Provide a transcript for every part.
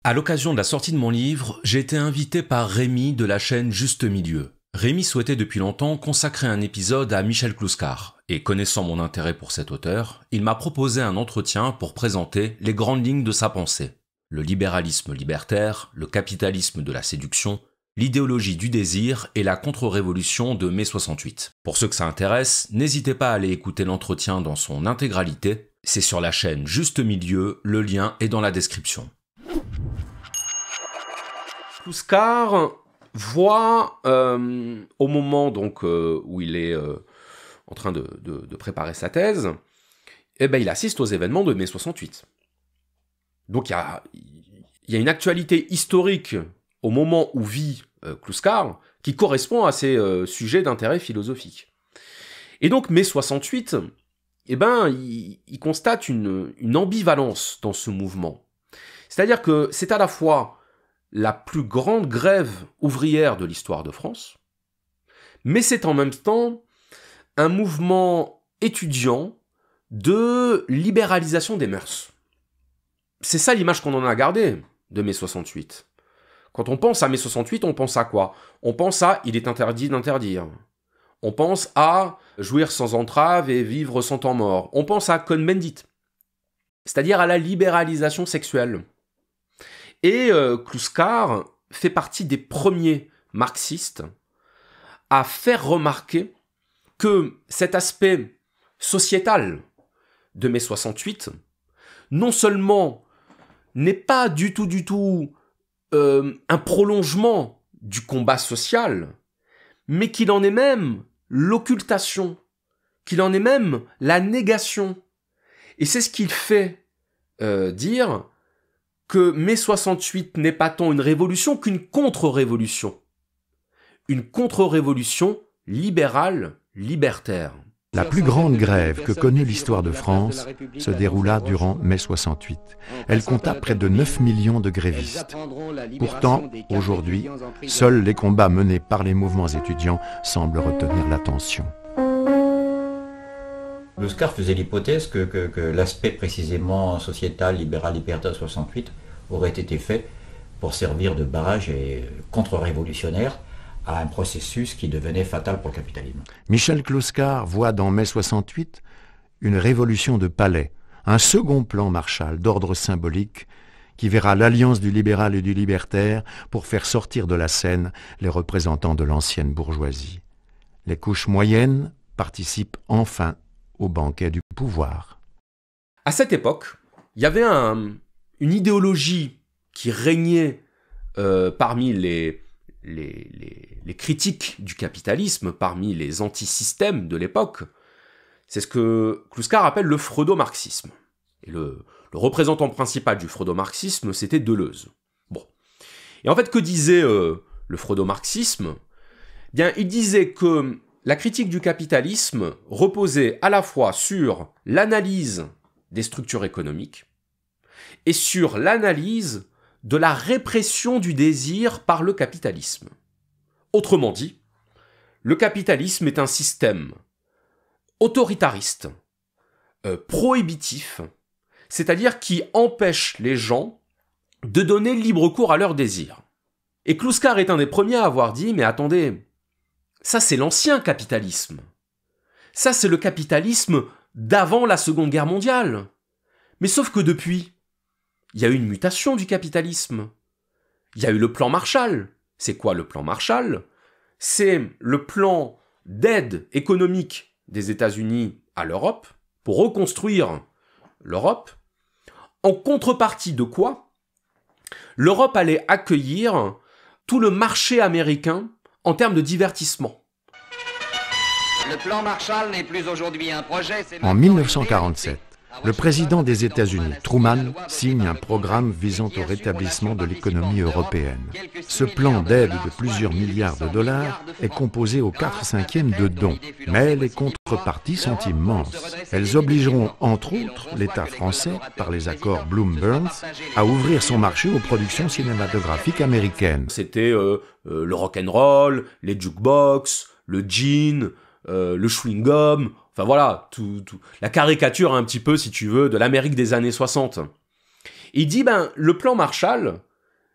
À l'occasion de la sortie de mon livre, j'ai été invité par Rémi de la chaîne Juste Milieu. Rémi souhaitait depuis longtemps consacrer un épisode à Michel Clouscar, et connaissant mon intérêt pour cet auteur, il m'a proposé un entretien pour présenter les grandes lignes de sa pensée. Le libéralisme libertaire, le capitalisme de la séduction, l'idéologie du désir et la contre-révolution de mai 68. Pour ceux que ça intéresse, n'hésitez pas à aller écouter l'entretien dans son intégralité. C'est sur la chaîne Juste Milieu, le lien est dans la description. Clouscar voit, au moment donc, où il est en train de préparer sa thèse, il assiste aux événements de mai 68. Donc il y a une actualité historique au moment où vit Clouscar qui correspond à ses sujets d'intérêt philosophique. Et donc mai 68, il constate une ambivalence dans ce mouvement. C'est-à-dire que c'est à la fois la plus grande grève ouvrière de l'histoire de France, mais c'est en même temps un mouvement étudiant de libéralisation des mœurs. C'est ça l'image qu'on en a gardée de mai 68. Quand on pense à mai 68, on pense à quoi ? On pense à « il est interdit d'interdire ». On pense à « jouir sans entrave et vivre sans temps mort ». On pense à Cohn-Bendit, c'est-à-dire à la libéralisation sexuelle. Et Clouscar fait partie des premiers marxistes à faire remarquer que cet aspect sociétal de mai 68, non seulement n'est pas du tout un prolongement du combat social, mais qu'il en est même l'occultation, qu'il en est même la négation. Et c'est ce qu'il fait dire que mai 68 n'est pas tant une révolution qu'une contre-révolution. Une contre-révolution libérale, libertaire. La plus grande grève que connut l'histoire de France se déroula durant mai 68. Elle compta près de 9 millions de grévistes. Pourtant, aujourd'hui, seuls les combats menés par les mouvements étudiants semblent retenir l'attention. Clouscar faisait l'hypothèse que l'aspect précisément sociétal, libéral, libertaire de 68 aurait été fait pour servir de barrage et contre-révolutionnaire à un processus qui devenait fatal pour le capitalisme. Michel Clouscar voit dans mai 68 une révolution de palais, un second plan Marshall d'ordre symbolique qui verra l'alliance du libéral et du libertaire pour faire sortir de la scène les représentants de l'ancienne bourgeoisie. Les couches moyennes participent enfin au banquet du pouvoir. À cette époque, il y avait une idéologie qui régnait parmi les critiques du capitalisme, parmi les antisystèmes de l'époque. C'est ce que Clouscar appelle le freudo-marxisme. Et le représentant principal du freudo-marxisme, c'était Deleuze. Bon. Et en fait, que disait le freudo-marxisme ? Bien, il disait que la critique du capitalisme reposait à la fois sur l'analyse des structures économiques et sur l'analyse de la répression du désir par le capitalisme. Autrement dit, le capitalisme est un système autoritariste, prohibitif, c'est-à-dire qui empêche les gens de donner libre cours à leurs désirs. Et Clouscar est un des premiers à avoir dit « Mais attendez, ça c'est l'ancien capitalisme. Ça c'est le capitalisme d'avant la Seconde Guerre mondiale. Mais sauf que depuis, il y a eu une mutation du capitalisme. Il y a eu le plan Marshall. C'est quoi le plan Marshall ? C'est le plan d'aide économique des États-Unis à l'Europe pour reconstruire l'Europe. En contrepartie de quoi ? L'Europe allait accueillir tout le marché américain en termes de divertissement. Le plan Marshall n'est plus aujourd'hui un projet. En 1947, le président des États-Unis, Truman, signe un programme visant au rétablissement de l'économie européenne. Ce plan d'aide de plusieurs milliards de dollars est composé aux 4/5 de dons, mais les contreparties sont immenses. Elles obligeront entre autres l'État français, par les accords Bloom-Burns, à ouvrir son marché aux productions cinématographiques américaines. C'était le rock'n'roll, les jukebox, le gin, le chewing-gum, enfin voilà, la caricature un petit peu, si tu veux, de l'Amérique des années 60. Il dit, le plan Marshall,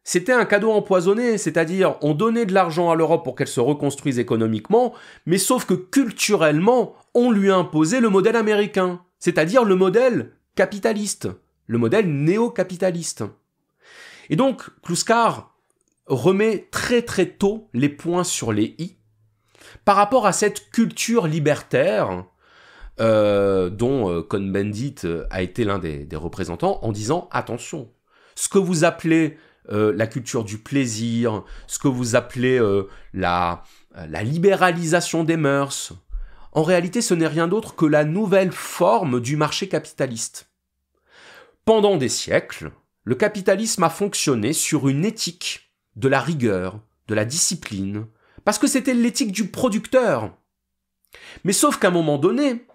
c'était un cadeau empoisonné, c'est-à-dire on donnait de l'argent à l'Europe pour qu'elle se reconstruise économiquement, mais sauf que culturellement, on lui a imposé le modèle américain, c'est-à-dire le modèle capitaliste, le modèle néo-capitaliste. Et donc, Kluskar remet très très tôt les points sur les i par rapport à cette culture libertaire dont Cohn-Bendit a été l'un des représentants, en disant « Attention, ce que vous appelez la culture du plaisir, ce que vous appelez la libéralisation des mœurs, en réalité, ce n'est rien d'autre que la nouvelle forme du marché capitaliste. Pendant des siècles, le capitalisme a fonctionné sur une éthique de la rigueur, de la discipline, parce que c'était l'éthique du producteur. Mais sauf qu'à un moment donné,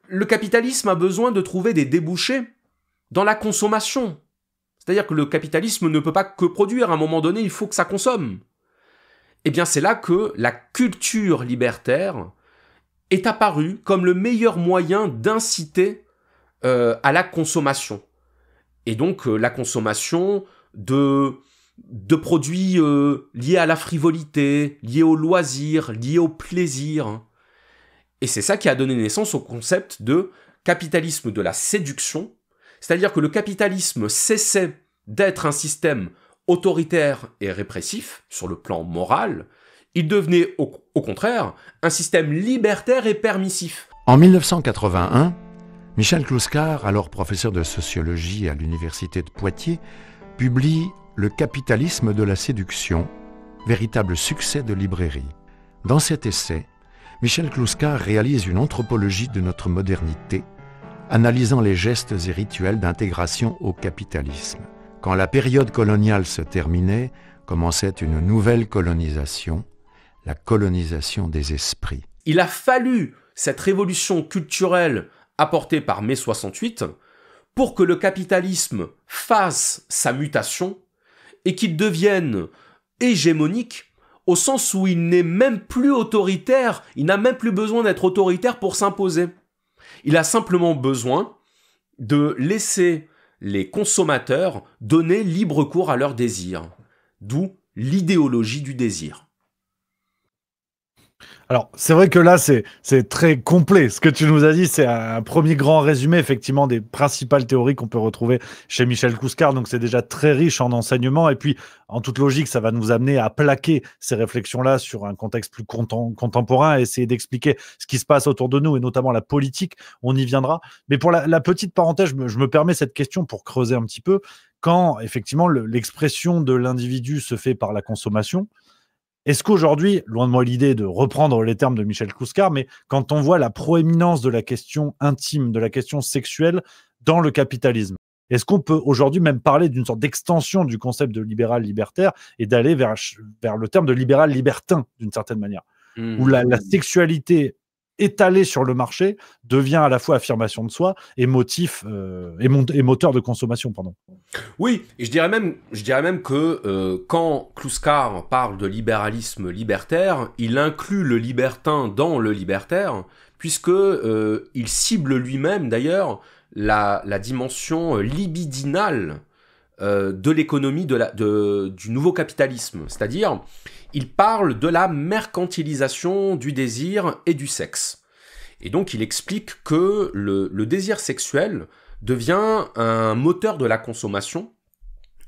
le capitalisme a besoin de trouver des débouchés dans la consommation. C'est-à-dire que le capitalisme ne peut pas que produire, à un moment donné, il faut que ça consomme. Eh bien, c'est là que la culture libertaire est apparue comme le meilleur moyen d'inciter à la consommation. Et donc, la consommation de produits liés à la frivolité, liés au loisir, liés au plaisir. Et c'est ça qui a donné naissance au concept de capitalisme de la séduction, c'est-à-dire que le capitalisme cessait d'être un système autoritaire et répressif sur le plan moral, il devenait au contraire un système libertaire et permissif. En 1981, Michel Kluskar, alors professeur de sociologie à l'université de Poitiers, publie « Le capitalisme de la séduction », véritable succès de librairie. Dans cet essai, Michel Kluskar réalise une anthropologie de notre modernité, analysant les gestes et rituels d'intégration au capitalisme. Quand la période coloniale se terminait, commençait une nouvelle colonisation, la colonisation des esprits. Il a fallu cette révolution culturelle apportée par mai 68 pour que le capitalisme fasse sa mutation et qu'il devienne hégémonique au sens où il n'est même plus autoritaire, il n'a même plus besoin d'être autoritaire pour s'imposer. Il a simplement besoin de laisser les consommateurs donner libre cours à leurs désirs, d'où l'idéologie du désir. Alors, c'est vrai que là, c'est très complet. Ce que tu nous as dit, c'est un premier grand résumé, effectivement, des principales théories qu'on peut retrouver chez Michel Kluskar. Donc, c'est déjà très riche en enseignements. Et puis, en toute logique, ça va nous amener à plaquer ces réflexions-là sur un contexte plus contemporain et essayer d'expliquer ce qui se passe autour de nous, et notamment la politique. On y viendra. Mais pour la petite parenthèse, je me permets cette question pour creuser un petit peu. Quand, effectivement, l'expression de l'individu se fait par la consommation, est-ce qu'aujourd'hui, loin de moi l'idée de reprendre les termes de Michel Kluskar, mais quand on voit la proéminence de la question intime, de la question sexuelle dans le capitalisme, est-ce qu'on peut aujourd'hui même parler d'une sorte d'extension du concept de libéral-libertaire et d'aller vers le terme de libéral-libertin, d'une certaine manière, où la sexualité étalée sur le marché devient à la fois affirmation de soi et motif et moteur de consommation, pardon. Oui, et je dirais même que quand Kluskar parle de libéralisme libertaire, il inclut le libertin dans le libertaire, puisque il cible lui-même d'ailleurs la dimension libidinale de l'économie du nouveau capitalisme, c'est-à-dire il parle de la mercantilisation du désir et du sexe. Et donc il explique que le désir sexuel devient un moteur de la consommation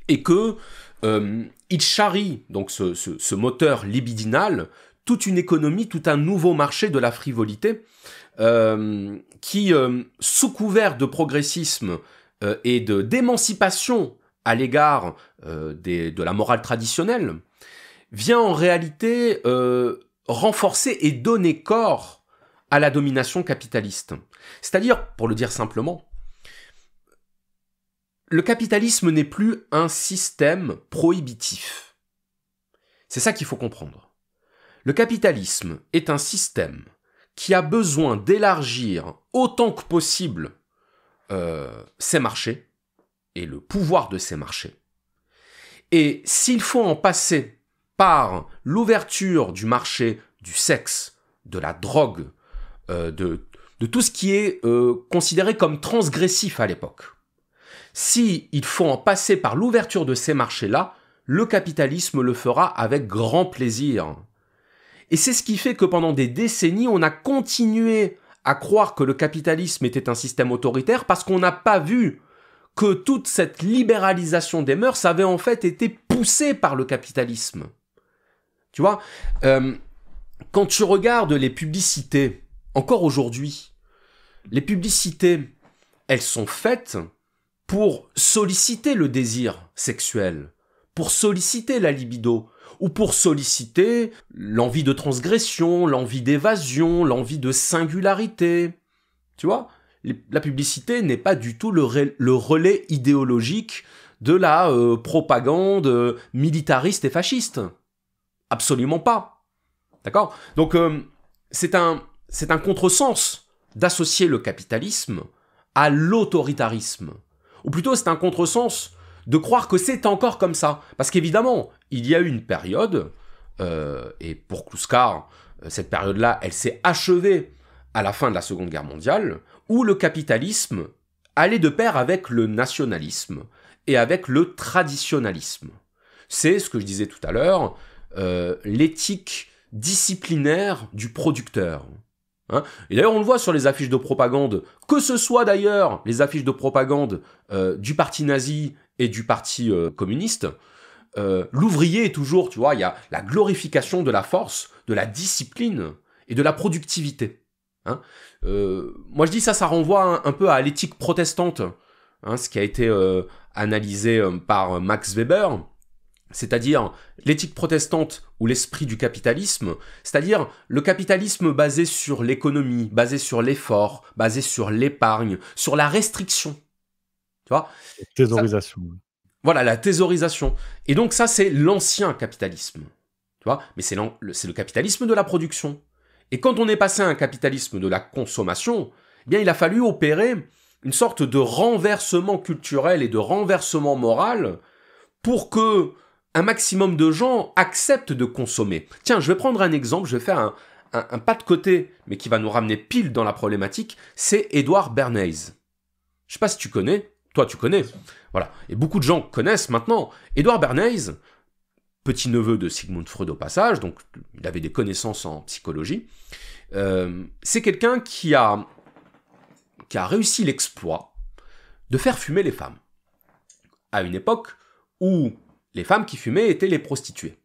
et que il charrie donc ce moteur libidinal toute une économie, tout un nouveau marché de la frivolité qui, sous couvert de progressisme et d'émancipation à l'égard de la morale traditionnelle, vient en réalité renforcer et donner corps à la domination capitaliste. C'est-à-dire, pour le dire simplement, le capitalisme n'est plus un système prohibitif. C'est ça qu'il faut comprendre. Le capitalisme est un système qui a besoin d'élargir autant que possible ses marchés et le pouvoir de ces marchés. Et s'il faut en passer par l'ouverture du marché du sexe, de la drogue, de tout ce qui est considéré comme transgressif à l'époque. Si il faut en passer par l'ouverture de ces marchés-là, le capitalisme le fera avec grand plaisir. Et c'est ce qui fait que pendant des décennies, on a continué à croire que le capitalisme était un système autoritaire parce qu'on n'a pas vu que toute cette libéralisation des mœurs avait en fait été poussée par le capitalisme. Tu vois, quand tu regardes les publicités, encore aujourd'hui, les publicités, elles sont faites pour solliciter le désir sexuel, pour solliciter la libido, ou pour solliciter l'envie de transgression, l'envie d'évasion, l'envie de singularité. Tu vois, la publicité n'est pas du tout le relais idéologique de la propagande militariste et fasciste. Absolument pas. D'accord ? Donc, c'est un contresens d'associer le capitalisme à l'autoritarisme. Ou plutôt, c'est un contresens de croire que c'est encore comme ça. Parce qu'évidemment, il y a eu une période, et pour Kluskar, cette période-là, elle s'est achevée à la fin de la Seconde Guerre mondiale, où le capitalisme allait de pair avec le nationalisme et avec le traditionnalisme. C'est ce que je disais tout à l'heure, l'éthique disciplinaire du producteur. Hein, et d'ailleurs, on le voit sur les affiches de propagande, que ce soit d'ailleurs les affiches de propagande du parti nazi et du parti communiste, l'ouvrier est toujours, tu vois, il y a la glorification de la force, de la discipline et de la productivité. Hein. Moi, je dis ça renvoie un peu à l'éthique protestante, hein, ce qui a été analysé par Max Weber, c'est-à-dire l'éthique protestante ou l'esprit du capitalisme, c'est-à-dire le capitalisme basé sur l'économie, basé sur l'effort, basé sur l'épargne, sur la restriction. Tu vois ? Thésaurisation. Voilà, la thésaurisation. Et donc ça, c'est l'ancien capitalisme. Tu vois ? Mais c'est le capitalisme de la production. Et quand on est passé à un capitalisme de la consommation, eh bien, il a fallu opérer une sorte de renversement culturel et de renversement moral pour que un maximum de gens acceptent de consommer. Tiens, je vais prendre un exemple, je vais faire un pas de côté, mais qui va nous ramener pile dans la problématique, c'est Édouard Bernays. Je sais pas si tu connais, toi tu connais, voilà, et beaucoup de gens connaissent maintenant. Édouard Bernays, petit-neveu de Sigmund Freud au passage, donc il avait des connaissances en psychologie, c'est quelqu'un qui a réussi l'exploit de faire fumer les femmes, à une époque où les femmes qui fumaient étaient les prostituées.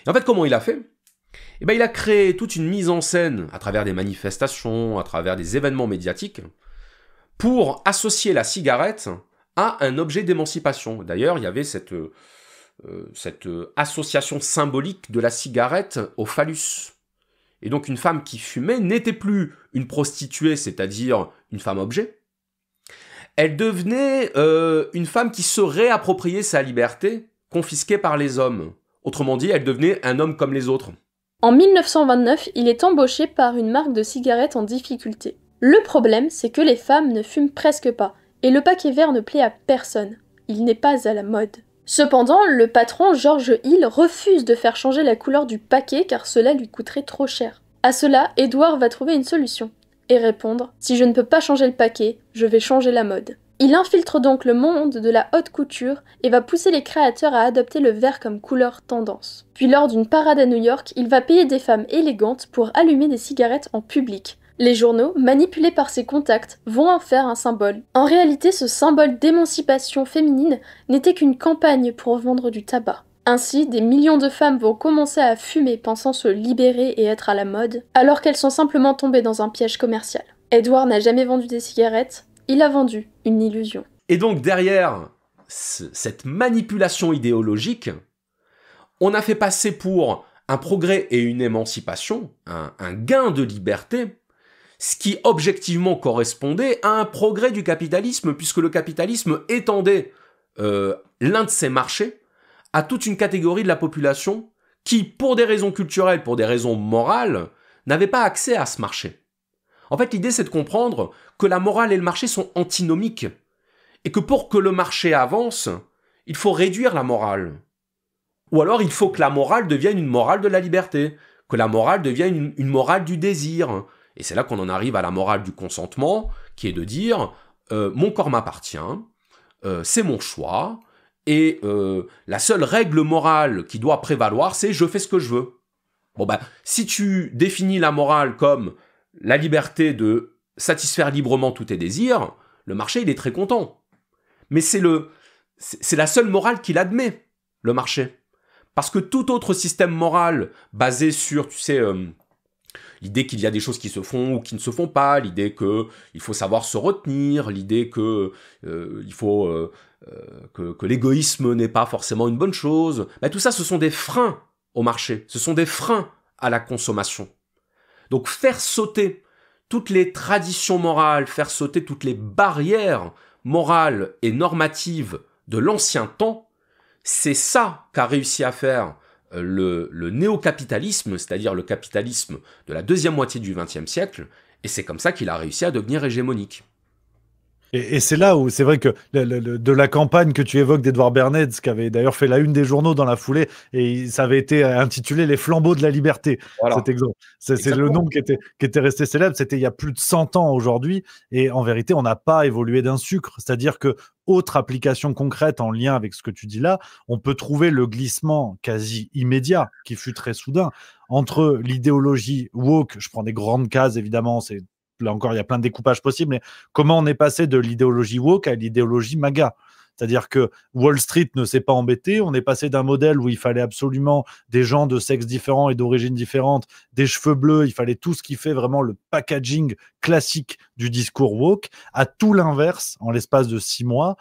Et en fait, comment il a fait ? Eh bien, il a créé toute une mise en scène à travers des manifestations, à travers des événements médiatiques, pour associer la cigarette à un objet d'émancipation. D'ailleurs, il y avait cette association symbolique de la cigarette au phallus. Et donc, une femme qui fumait n'était plus une prostituée, c'est-à-dire une femme objet. Elle devenait une femme qui se réappropriait sa liberté, confisquée par les hommes. Autrement dit, elle devenait un homme comme les autres. En 1929, il est embauché par une marque de cigarettes en difficulté. Le problème, c'est que les femmes ne fument presque pas, et le paquet vert ne plaît à personne. Il n'est pas à la mode. Cependant, le patron George Hill refuse de faire changer la couleur du paquet car cela lui coûterait trop cher. À cela, Edward va trouver une solution et répondre « Si je ne peux pas changer le paquet, je vais changer la mode ». Il infiltre donc le monde de la haute couture et va pousser les créateurs à adopter le vert comme couleur tendance. Puis lors d'une parade à New York, il va payer des femmes élégantes pour allumer des cigarettes en public. Les journaux, manipulés par ses contacts, vont en faire un symbole. En réalité, ce symbole d'émancipation féminine n'était qu'une campagne pour vendre du tabac. Ainsi, des millions de femmes vont commencer à fumer pensant se libérer et être à la mode, alors qu'elles sont simplement tombées dans un piège commercial. Edward n'a jamais vendu des cigarettes, il a vendu une illusion. Et donc derrière cette manipulation idéologique, on a fait passer pour un progrès et une émancipation, un gain de liberté, ce qui objectivement correspondait à un progrès du capitalisme, puisque le capitalisme étendait l'un de ses marchés à toute une catégorie de la population qui, pour des raisons culturelles, pour des raisons morales, n'avait pas accès à ce marché. En fait, l'idée, c'est de comprendre que la morale et le marché sont antinomiques, et que pour que le marché avance, il faut réduire la morale. Ou alors, il faut que la morale devienne une morale de la liberté, que la morale devienne une morale du désir. Et c'est là qu'on en arrive à la morale du consentement, qui est de dire « mon corps m'appartient, c'est mon choix », et la seule règle morale qui doit prévaloir, c'est « je fais ce que je veux ». Bon ben, si tu définis la morale comme la liberté de satisfaire librement tous tes désirs, le marché, il est très content. Mais c'est la seule morale qu'il admet, le marché. Parce que tout autre système moral basé sur, tu sais, l'idée qu'il y a des choses qui se font ou qui ne se font pas, l'idée qu'il faut savoir se retenir, l'idée que il faut que l'égoïsme n'est pas forcément une bonne chose, ben, tout ça, ce sont des freins au marché, ce sont des freins à la consommation. Donc faire sauter toutes les traditions morales, faire sauter toutes les barrières morales et normatives de l'ancien temps, c'est ça qu'a réussi à faire le néo-capitalisme, c'est-à-dire le capitalisme de la deuxième moitié du XXe siècle, et c'est comme ça qu'il a réussi à devenir hégémonique. Et c'est là où c'est vrai que de la campagne que tu évoques d'Edouard Bernays, qui avait d'ailleurs fait la une des journaux dans la foulée, et ça avait été intitulé « Les flambeaux de la liberté », voilà. cet exemple. C'est le nom qui était resté célèbre, c'était il y a plus de 100 ans aujourd'hui, et en vérité, on n'a pas évolué d'un sucre. C'est-à-dire que, autre application concrète en lien avec ce que tu dis là, on peut trouver le glissement quasi immédiat, qui fut très soudain, entre l'idéologie woke, je prends des grandes cases évidemment, c'est là encore, il y a plein de découpages possibles, mais comment on est passé de l'idéologie woke à l'idéologie MAGA? C'est-à-dire que Wall Street ne s'est pas embêté, on est passé d'un modèle où il fallait absolument des gens de sexes différents et d'origines différentes, des cheveux bleus, il fallait tout ce qui fait vraiment le packaging classique du discours woke, à tout l'inverse en l'espace de 6 mois.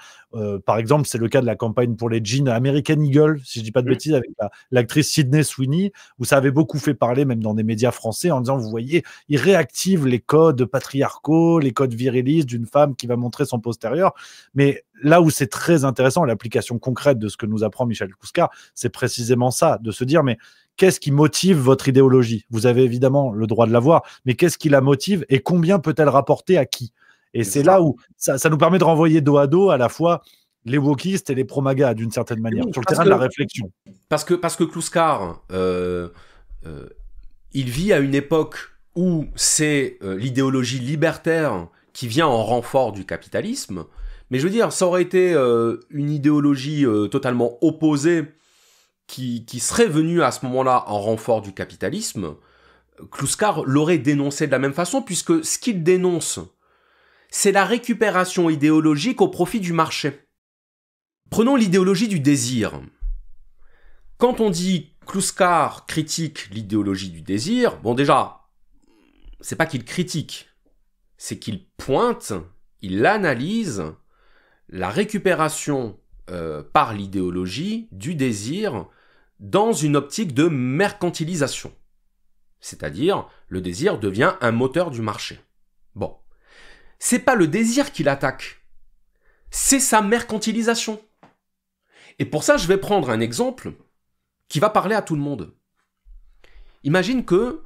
Par exemple, c'est le cas de la campagne pour les jeans American Eagle, si je dis pas de bêtises, avec l'actrice Sydney Sweeney, où ça avait beaucoup fait parler, même dans des médias français, en disant, vous voyez, ils réactivent les codes patriarcaux, les codes virilistes d'une femme qui va montrer son postérieur. Mais là où c'est très intéressant, l'application concrète de ce que nous apprend Michel Kouskar, c'est précisément ça, de se dire, mais qu'est-ce qui motive votre idéologie? Vous avez évidemment le droit de l'avoir, mais qu'est-ce qui la motive et combien peut-elle rapporter à qui? Et c'est là où ça nous permet de renvoyer dos à dos à la fois les wokistes et les pro-MAGA d'une certaine manière, sur le terrain de la réflexion. Parce que Kouskar, il vit à une époque où c'est l'idéologie libertaire qui vient en renfort du capitalisme, mais je veux dire, ça aurait été une idéologie totalement opposée qui serait venue à ce moment-là en renfort du capitalisme. Kouskar l'aurait dénoncé de la même façon, puisque ce qu'il dénonce, c'est la récupération idéologique au profit du marché. Prenons l'idéologie du désir. Quand on dit Kouskar critique l'idéologie du désir, bon déjà, c'est pas qu'il critique, c'est qu'il pointe, il analyse la récupération par l'idéologie du désir dans une optique de mercantilisation. C'est-à-dire, le désir devient un moteur du marché. Bon. C'est pas le désir qu'il attaque, c'est sa mercantilisation. Et pour ça, je vais prendre un exemple qui va parler à tout le monde. Imagine que,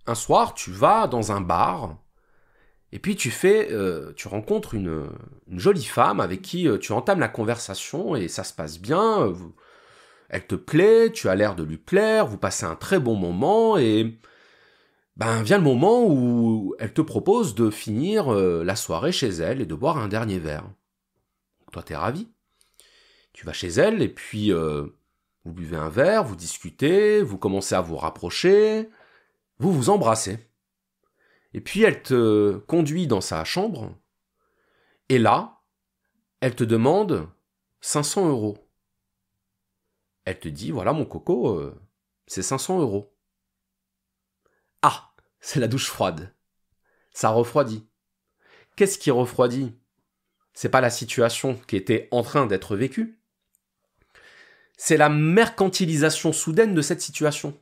un soir, tu vas dans un bar, et puis tu rencontres une jolie femme avec qui tu entames la conversation, et ça se passe bien, elle te plaît, tu as l'air de lui plaire, vous passez un très bon moment, et vient le moment où elle te propose de finir la soirée chez elle et de boire un dernier verre. Toi, t'es ravi. Tu vas chez elle et puis vous buvez un verre, vous discutez, vous commencez à vous rapprocher, vous vous embrassez. Et puis elle te conduit dans sa chambre et là, elle te demande 500 €. Elle te dit, voilà mon coco, c'est 500 €. Ah, c'est la douche froide. Ça refroidit. Qu'est-ce qui refroidit? C'est pas la situation qui était en train d'être vécue. C'est la mercantilisation soudaine de cette situation.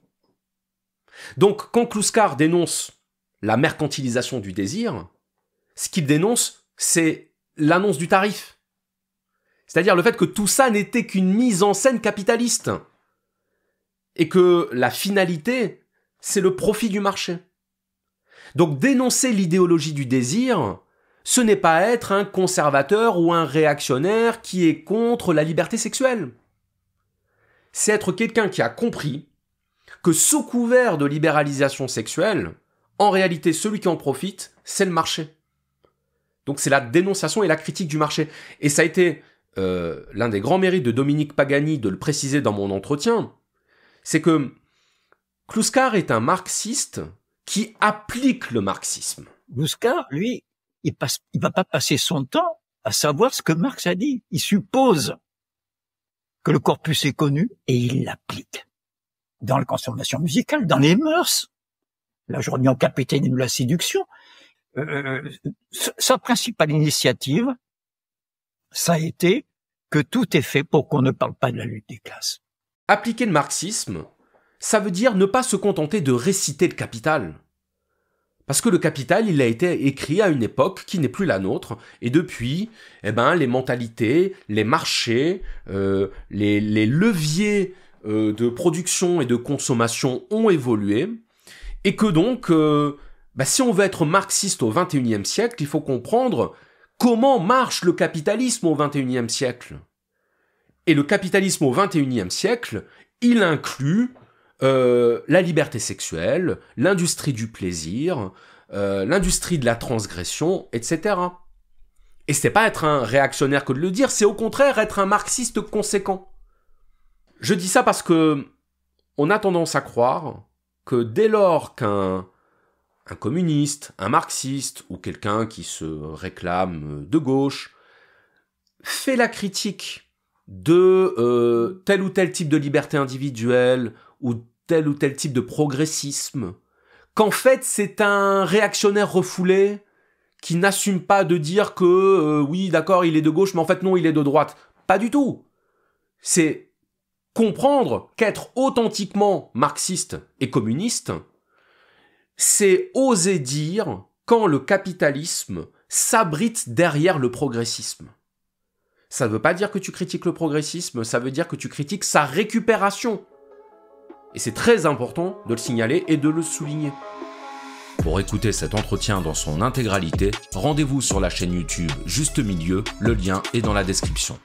Donc, quand Kouskar dénonce la mercantilisation du désir, ce qu'il dénonce, c'est l'annonce du tarif. C'est-à-dire le fait que tout ça n'était qu'une mise en scène capitaliste. Et que la finalité, c'est le profit du marché. Donc dénoncer l'idéologie du désir, ce n'est pas être un conservateur ou un réactionnaire qui est contre la liberté sexuelle. C'est être quelqu'un qui a compris que sous couvert de libéralisation sexuelle, en réalité, celui qui en profite, c'est le marché. Donc c'est la dénonciation et la critique du marché. Et ça a été l'un des grands mérites de Dominique Pagani de le préciser dans mon entretien, c'est que Kluskar est un marxiste qui applique le marxisme. Kluskar, lui, il va pas passer son temps à savoir ce que Marx a dit. Il suppose que le corpus est connu et il l'applique. Dans la consommation musicale, dans les mœurs. Là, je reviens au capitaine de la séduction. Sa principale initiative, ça a été que tout est fait pour qu'on ne parle pas de la lutte des classes. Appliquer le marxisme, ça veut dire ne pas se contenter de réciter le Capital. Parce que le Capital, il a été écrit à une époque qui n'est plus la nôtre, et depuis, les mentalités, les marchés, les leviers de production et de consommation ont évolué, et que donc, si on veut être marxiste au XXIe siècle, il faut comprendre comment marche le capitalisme au XXIe siècle. Et le capitalisme au XXIe siècle, il inclut la liberté sexuelle, l'industrie du plaisir, l'industrie de la transgression, etc. Et c'est pas être un réactionnaire que de le dire, c'est au contraire être un marxiste conséquent. Je dis ça parce que on a tendance à croire que dès lors qu'un communiste, un marxiste ou quelqu'un qui se réclame de gauche fait la critique de tel ou tel type de liberté individuelle ou tel type de progressisme, qu'en fait c'est un réactionnaire refoulé qui n'assume pas de dire que oui d'accord il est de gauche mais en fait non il est de droite. Pas du tout. C'est comprendre qu'être authentiquement marxiste et communiste, c'est oser dire quand le capitalisme s'abrite derrière le progressisme. Ça ne veut pas dire que tu critiques le progressisme, ça veut dire que tu critiques sa récupération. Et c'est très important de le signaler et de le souligner. Pour écouter cet entretien dans son intégralité, rendez-vous sur la chaîne YouTube Juste Milieu, le lien est dans la description.